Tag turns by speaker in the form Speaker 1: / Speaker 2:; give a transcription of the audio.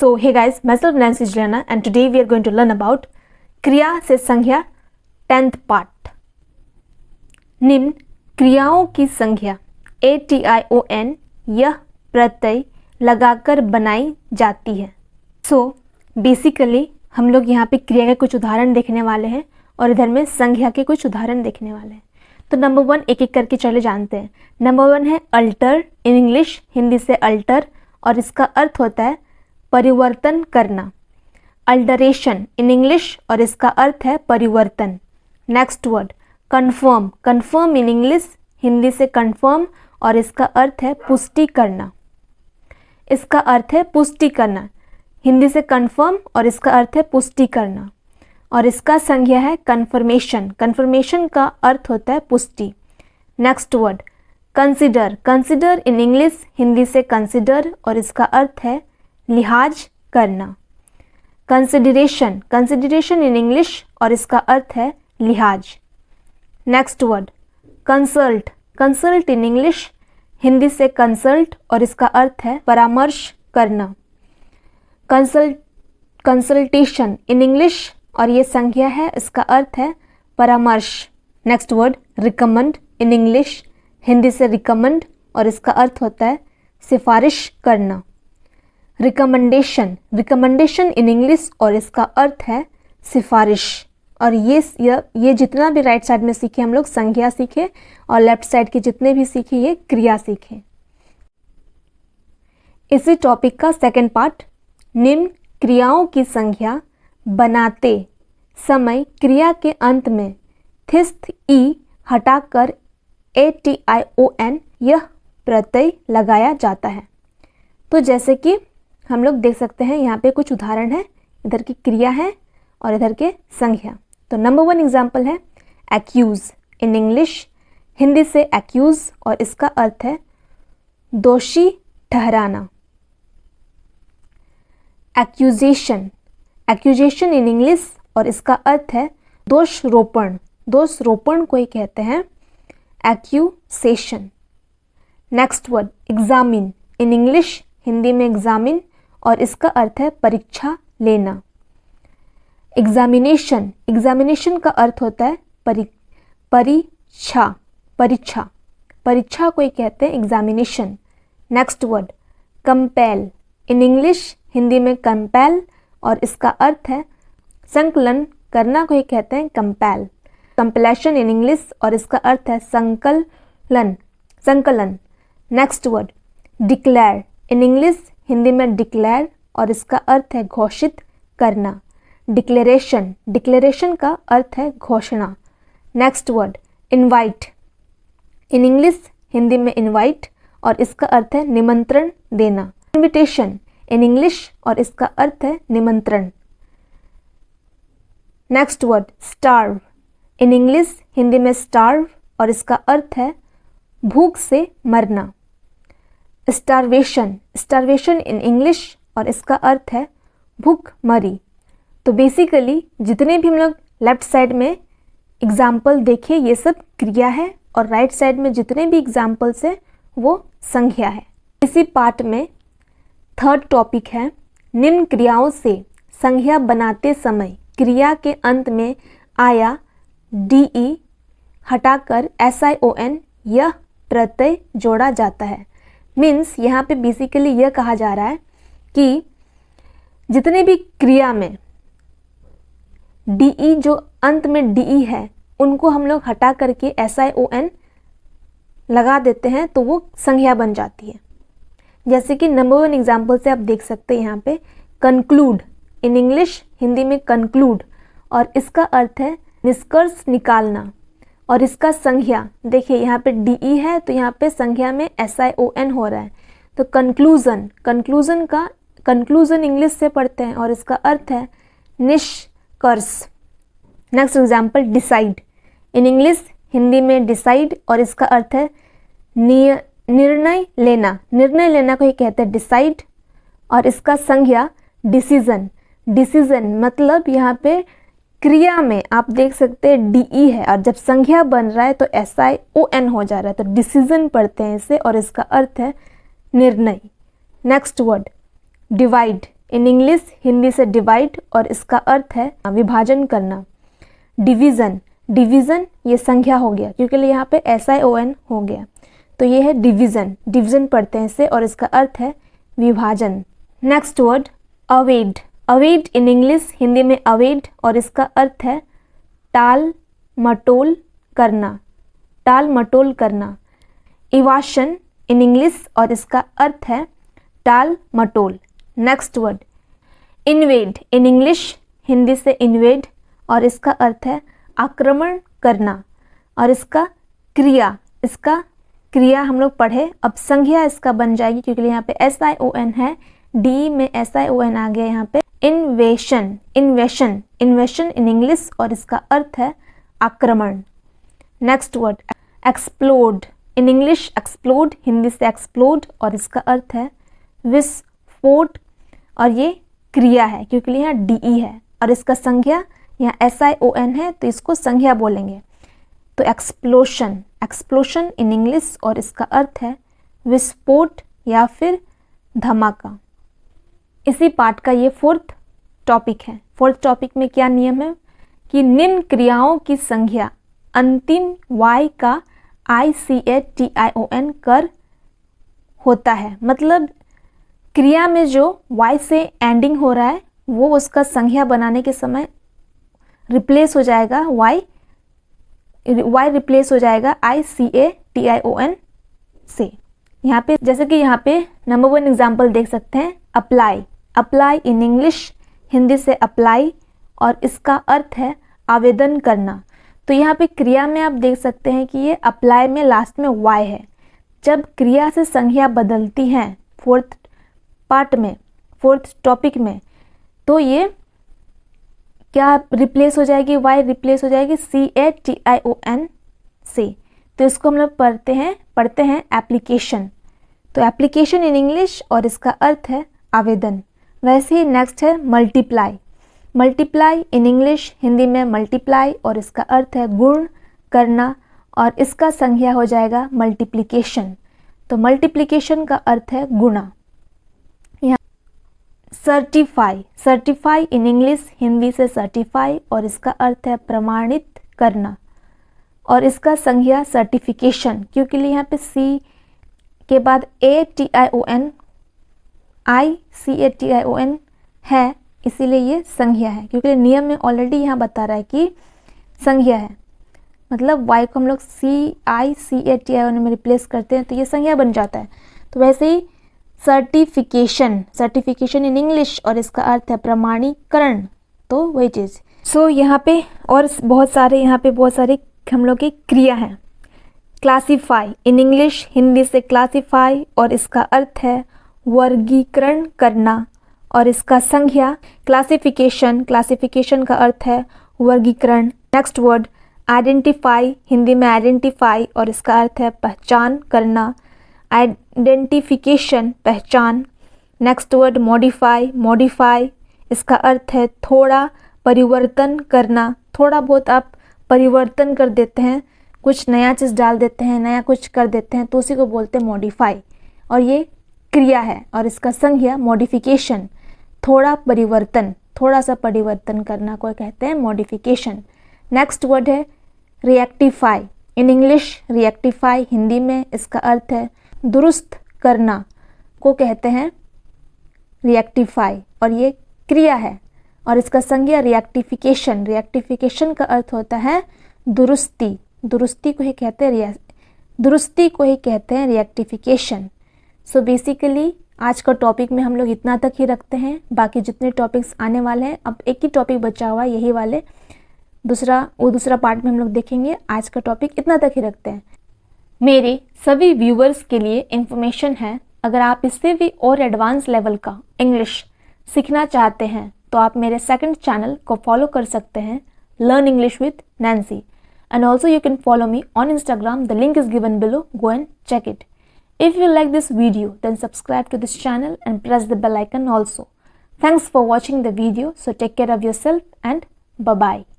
Speaker 1: So hey guys, myself Nancy Juliana and today we are going to learn about क्रिया से संज्ञा 10th part. निम्न क्रियाओं की संज्ञा ATION यह प्रत्यय लगाकर बनाई जाती है। So बेसिकली हम लोग यहाँ पे क्रिया के कुछ उदाहरण देखने वाले हैं और इधर में संज्ञा के कुछ उदाहरण देखने वाले हैं। तो नंबर 1 एक एक करके चले जानते हैं। नंबर 1 है अल्टर, इन इंग्लिश हिंदी से अल्टर, और इसका अर्थ होता है परिवर्तन करना। अल्टरेशन इन इंग्लिश और इसका अर्थ है परिवर्तन। Next word confirm, confirm in English Hindi से कन्फर्म और इसका अर्थ है पुष्टि करना। इसका अर्थ है पुष्टि करना, हिंदी से कन्फर्म और इसका अर्थ है पुष्टि करना। और इसका संज्ञा है कन्फर्मेशन, कन्फर्मेशन का अर्थ होता है पुष्टि। Next word consider, consider in English Hindi से कंसिडर और इसका अर्थ है लिहाज करना। कंसिडरेशन, कंसिडरेशन इन इंग्लिश और इसका अर्थ है लिहाज। Next word consult, consult in English Hindi से कंसल्ट और इसका अर्थ है परामर्श करना। कंसल्टेशन इन इंग्लिश और ये संज्ञा है, इसका अर्थ है परामर्श। Next word recommend in English Hindi से रिकमेंड और इसका अर्थ होता है सिफारिश करना। रिकमेंडेशन, रिकमेंडेशन इन इंग्लिश और इसका अर्थ है सिफारिश। और ये जितना भी राइट साइड में सीखे हम लोग संज्ञा सीखे और लेफ्ट साइड के जितने भी सीखे ये क्रिया सीखे। इसी टॉपिक का सेकंड पार्ट, निम्न क्रियाओं की संज्ञा बनाते समय क्रिया के अंत में थिस्त ई हटाकर ATION यह प्रत्यय लगाया जाता है। तो जैसे कि हम लोग देख सकते हैं यहाँ पे कुछ उदाहरण है, इधर की क्रिया है और इधर के संज्ञा। तो नंबर 1 एग्जाम्पल है एक्यूज इन इंग्लिश हिंदी से एक्यूज और इसका अर्थ है दोषी ठहराना। एक्यूजेशन, एक्यूजेशन इन इंग्लिश और इसका अर्थ है दोषरोपण, दोषरोपण को ही कहते हैं accusation. Next word examine in English Hindi में एग्जामिन और इसका अर्थ है परीक्षा लेना। एग्जामिनेशन, एग्जामिनेशन का अर्थ होता है परीक्षा, परीक्षा, परीक्षा को ही कहते हैं examination. Next word compel in English Hindi में कंपेल और इसका अर्थ है संकलन करना को ही कहते हैं कंपेल। कंपलेशन इन इंग्लिश और इसका अर्थ है संकलन, संकलन। Next word declare in English Hindi में डिक्लेयर और इसका अर्थ है घोषित करना। डिक्लेरेशन, डिक्लेरेशन का अर्थ है घोषणा। Next word invite in English Hindi में इनवाइट और इसका अर्थ है निमंत्रण देना। इनविटेशन इन इंग्लिश और इसका अर्थ है निमंत्रण। Next word starve in English Hindi में स्टार्व और इसका अर्थ है भूख से मरना। स्टारवेशन, स्टारवेशन इन इंग्लिश और इसका अर्थ है भूखमरी। तो बेसिकली जितने भी हम लोग लेफ्ट साइड में एग्जाम्पल देखे ये सब क्रिया है और राइट साइड में जितने भी एग्जाम्पल्स है वो संज्ञा है। इसी पार्ट में थर्ड टॉपिक है निम्न क्रियाओं से संज्ञा बनाते समय क्रिया के अंत में आया DE हटाकर SION यह प्रत्यय जोड़ा जाता है। मीन्स यहाँ पे बेसिकली यह कहा जा रहा है कि जितने भी क्रिया में DE जो अंत में DE है उनको हम लोग हटा करके SION लगा देते हैं तो वो संज्ञा बन जाती है। जैसे कि नंबर 1 एग्जाम्पल से आप देख सकते हैं यहाँ पे कंक्लूड इन इंग्लिश हिंदी में कंक्लूड और इसका अर्थ है निष्कर्ष निकालना। और इसका संज्ञा देखिए यहाँ पे DE है तो यहाँ पे संज्ञा में SION हो रहा है। तो कंक्लूजन, कंक्लूजन का कंक्लूजन इंग्लिश से पढ़ते हैं और इसका अर्थ है निष्कर्ष। Next example decide in English Hindi में डिसाइड और इसका अर्थ है निर्णय लेना, निर्णय लेना को ही कहते हैं डिसाइड। और इसका संज्ञा डिसीजन, डिसीजन मतलब यहाँ पे क्रिया में आप देख सकते हैं DE है और जब संज्ञा बन रहा है तो SION हो जा रहा है तो डिसीजन पढ़ते हैं इसे और इसका अर्थ है निर्णय। Next word divide in English Hindi से डिवाइड और इसका अर्थ है विभाजन करना। डिवीज़न, डिवीज़न ये संख्या हो गया क्योंकि यहाँ पे SION हो गया, तो ये है डिवीज़न। डिवीज़न पढ़ते हैं इसे और इसका अर्थ है विभाजन। Next word avoid, avoid in English Hindi में अवेड और इसका अर्थ है टाल मटोल करना, टाल मटोल करना। इवाशन इन इंग्लिश और इसका अर्थ है टाल मटोल। Next word invade in English Hindi से इन्वेड और इसका अर्थ है आक्रमण करना और इसका क्रिया हम लोग पढ़े। अब संज्ञा इसका बन जाएगी क्योंकि यहाँ पे SION है, D में SION आ गया यहाँ पे। इन्वेशन, इन्वेशन, इन्वेशन इन इंग्लिश और इसका अर्थ है आक्रमण। Next word explode in English, explode Hindi से एक्सप्लोड और इसका अर्थ है विस्फोट और ये क्रिया है क्योंकि यहाँ DE है और इसका संज्ञा यहाँ SION है तो इसको संज्ञा बोलेंगे। तो एक्सप्लोशन, एक्सप्लोशन इन इंग्लिश और इसका अर्थ है विस्फोट या फिर धमाका। इसी पाठ का ये 4th टॉपिक है। 4th टॉपिक में क्या नियम है कि निम्न क्रियाओं की संज्ञा अंतिम Y का ICATION कर होता है। मतलब क्रिया में जो Y से एंडिंग हो रहा है वो उसका संज्ञा बनाने के समय रिप्लेस हो जाएगा, Y रिप्लेस हो जाएगा ICATION से। यहाँ पे जैसे कि यहाँ पे नंबर 1 एग्जाम्पल देख सकते हैं apply, apply in English Hindi से अप्लाई और इसका अर्थ है आवेदन करना। तो यहाँ पे क्रिया में आप देख सकते हैं कि ये अप्लाई में लास्ट में Y है। जब क्रिया से संज्ञा बदलती हैं 4th पार्ट में, 4th टॉपिक में, तो ये क्या रिप्लेस हो जाएगी, Y रिप्लेस हो जाएगी CATION से। तो इसको हम लोग पढ़ते हैं एप्लीकेशन। तो एप्लीकेशन इन इंग्लिश और इसका अर्थ है आवेदन। वैसे ही नेक्स्ट है multiply, multiply in English Hindi में मल्टीप्लाई और इसका अर्थ है गुण करना और इसका संज्ञा हो जाएगा मल्टीप्लिकेशन। तो मल्टीप्लिकेशन का अर्थ है गुणा। यहाँ certify, certify in English Hindi से सर्टिफाई और इसका अर्थ है प्रमाणित करना और इसका संज्ञा सर्टिफिकेशन क्योंकि यहाँ पे C के बाद ICATION है इसीलिए ये संज्ञा है क्योंकि नियम में ऑलरेडी यहाँ बता रहा है कि संज्ञा है। मतलब Y को हम लोग ICATION में रिप्लेस करते हैं तो ये संज्ञा बन जाता है। तो वैसे ही सर्टिफिकेशन, सर्टिफिकेशन इन इंग्लिश और इसका अर्थ है प्रमाणीकरण, तो वही चीज़। सो यहाँ पे और बहुत सारे हम लोग की क्रिया हैं। क्लासीफाई इन इंग्लिश हिंदी से क्लासीफाई और इसका अर्थ है वर्गीकरण करना और इसका संज्ञा क्लासिफिकेशन, क्लासिफिकेशन का अर्थ है वर्गीकरण। नेक्स्ट वर्ड आइडेंटिफाई हिंदी में आइडेंटिफाई और इसका अर्थ है पहचान करना, आइडेंटिफिकेशन पहचान। नेक्स्ट वर्ड मॉडिफाई, मॉडिफाई इसका अर्थ है थोड़ा परिवर्तन करना, थोड़ा बहुत आप परिवर्तन कर देते हैं, कुछ नया चीज़ डाल देते हैं, नया कुछ कर देते हैं तो उसी को बोलते हैं मॉडिफाई और ये क्रिया है और इसका संज्ञा मॉडिफिकेशन, थोड़ा परिवर्तन, थोड़ा सा परिवर्तन करना को कहते हैं मॉडिफिकेशन। नेक्स्ट वर्ड है रिएक्टिफाई इन इंग्लिश, रिएक्टिफाई हिंदी में इसका अर्थ है दुरुस्त करना को कहते हैं रिएक्टिफाई और ये क्रिया है और इसका संज्ञा रिएक्टिफिकेशन, रिएक्टिफिकेशन का अर्थ होता है दुरुस्ती, दुरुस्ती को ही कहते हैं दुरुस्ती को ही कहते हैं रिएक्टिफिकेशन। सो बेसिकली आज का टॉपिक में हम लोग इतना तक ही रखते हैं, बाकी जितने टॉपिक्स आने वाले हैं, अब एक ही टॉपिक बचा हुआ है यही वाले, दूसरा पार्ट में हम लोग देखेंगे। आज का टॉपिक इतना तक ही रखते हैं। मेरे सभी व्यूवर्स के लिए इन्फॉर्मेशन है, अगर आप इससे भी और एडवांस लेवल का इंग्लिश सीखना चाहते हैं तो आप मेरे सेकंड चैनल को फॉलो कर सकते हैं, learn English with Nancy, and also you can follow me on Instagram. The link is given below. Go and check it. If you like this video, then subscribe to this channel and press the bell icon also. Thanks for watching the video. So take care of yourself and bye-bye.